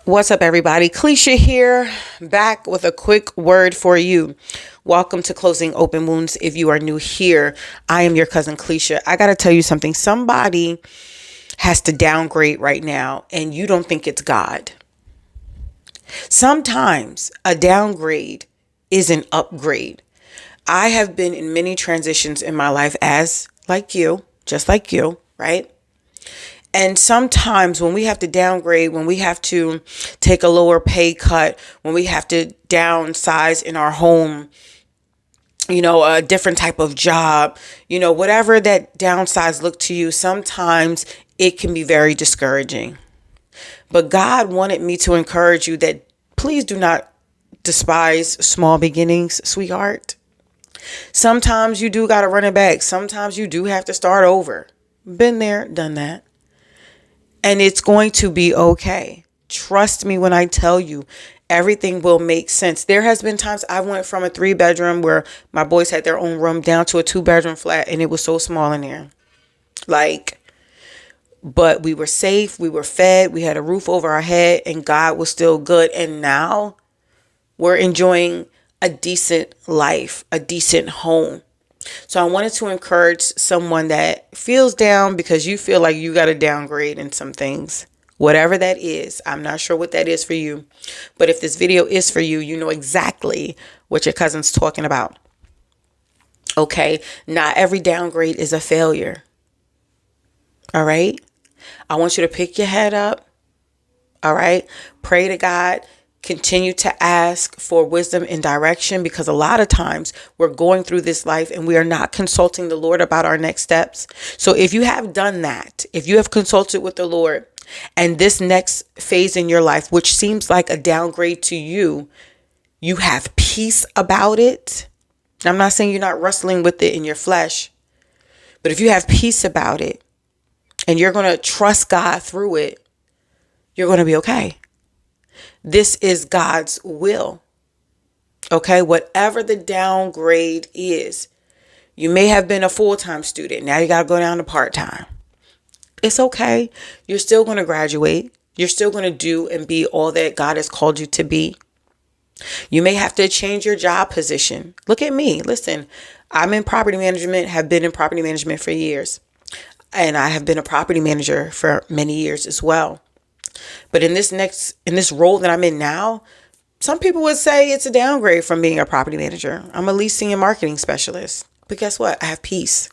What's up, everybody? Cleisha here, back with a quick word for you. Welcome to Closing Open Wounds. If you are new here, I am your cousin Cleisha. I got to tell you something. Somebody has to downgrade right now, and you don't think it's God. Sometimes a downgrade is an upgrade. I have been in many transitions in my life as like you, just like you, right? And sometimes when we have to downgrade, when we have to take a lower pay cut, when we have to downsize in our home, a different type of job, whatever that downsize look to you, sometimes it can be very discouraging. But God wanted me to encourage you that please do not despise small beginnings, sweetheart. Sometimes you do got to run it back. Sometimes you do have to start over. Been there, done that. And it's going to be okay. Trust me when I tell you, everything will make sense. There has been times I went from a 3-bedroom where my boys had their own room down to a 2-bedroom flat, and it was so small in there. But we were safe, we were fed, we had a roof over our head, and God was still good. And now we're enjoying a decent life, a decent home. So I wanted to encourage someone that feels down because you feel like you got to downgrade in some things. Whatever that is, I'm not sure what that is for you. But if this video is for you, you know exactly what your cousin's talking about. Okay, not every downgrade is a failure. All right. I want you to pick your head up. All right. Pray to God. Continue to ask for wisdom and direction, because a lot of times we're going through this life and we are not consulting the Lord about our next steps. So if you have done that, if you have consulted with the Lord and this next phase in your life, which seems like a downgrade to you, you have peace about it. I'm not saying you're not wrestling with it in your flesh, but if you have peace about it and you're going to trust God through it, you're going to be okay. This is God's will. Okay, whatever the downgrade is, you may have been a full-time student. Now you got to go down to part-time. It's okay. You're still going to graduate. You're still going to do and be all that God has called you to be. You may have to change your job position. Look at me. Listen, I'm in property management, have been in property management for years. And I have been a property manager for many years as well. But in this role that I'm in now, some people would say it's a downgrade from being a property manager. I'm a leasing and marketing specialist. But guess what? I have peace.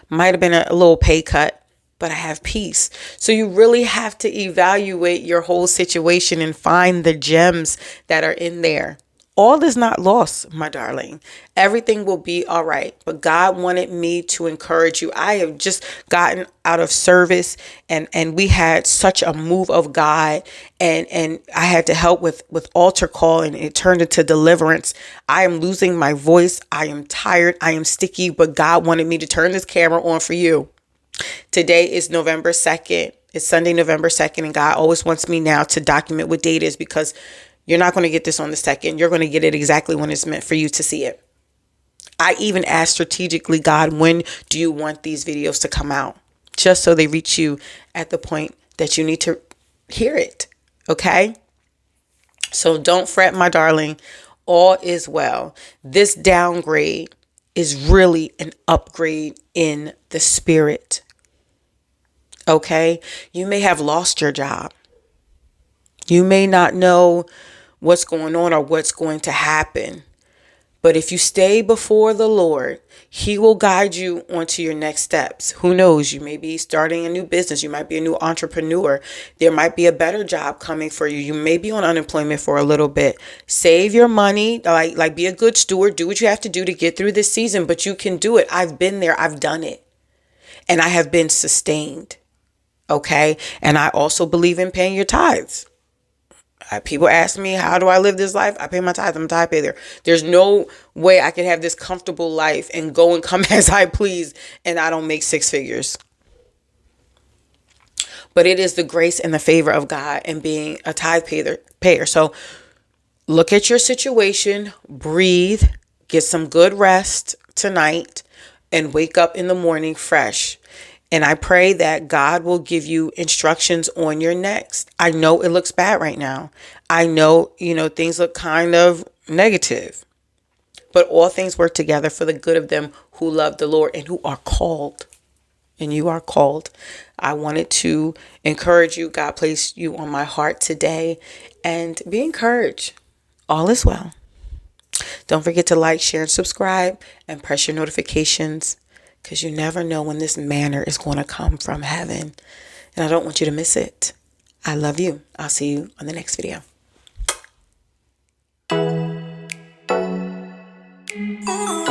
Might have been a little pay cut, but I have peace. So you really have to evaluate your whole situation and find the gems that are in there. All is not lost, my darling. Everything will be all right. But God wanted me to encourage you. I have just gotten out of service and we had such a move of God, and I had to help with altar call, and it turned into deliverance. I am losing my voice. I am tired. I am sticky, but God wanted me to turn this camera on for you. Today is November 2nd. It's Sunday, November 2nd, and God always wants me now to document what date is, because you're not going to get this on the 2nd. You're going to get it exactly when it's meant for you to see it. I even asked strategically, God, when do you want these videos to come out? Just so they reach you at the point that you need to hear it. Okay? So don't fret, my darling. All is well. This downgrade is really an upgrade in the spirit. Okay? You may have lost your job. You may not know what's going on or what's going to happen. But if you stay before the Lord, He will guide you onto your next steps. Who knows? You may be starting a new business. You might be a new entrepreneur. There might be a better job coming for you. You may be on unemployment for a little bit. Save your money. Like be a good steward. Do what you have to do to get through this season, but you can do it. I've been there. I've done it. And I have been sustained. Okay? And I also believe in paying your tithes. People ask me, how do I live this life? I pay my tithe. I'm a tithe payer. There's no way I can have this comfortable life and go and come as I please and I don't make 6 figures. But it is the grace and the favor of God and being a tithe payer. So look at your situation, breathe, get some good rest tonight, and wake up in the morning fresh. And I pray that God will give you instructions on your next. I know it looks bad right now. I know, things look kind of negative. But all things work together for the good of them who love the Lord and who are called. And you are called. I wanted to encourage you. God placed you on my heart today. And be encouraged. All is well. Don't forget to like, share, and subscribe. And press your notifications. Because you never know when this manna is going to come from heaven. And I don't want you to miss it. I love you. I'll see you on the next video. Oh.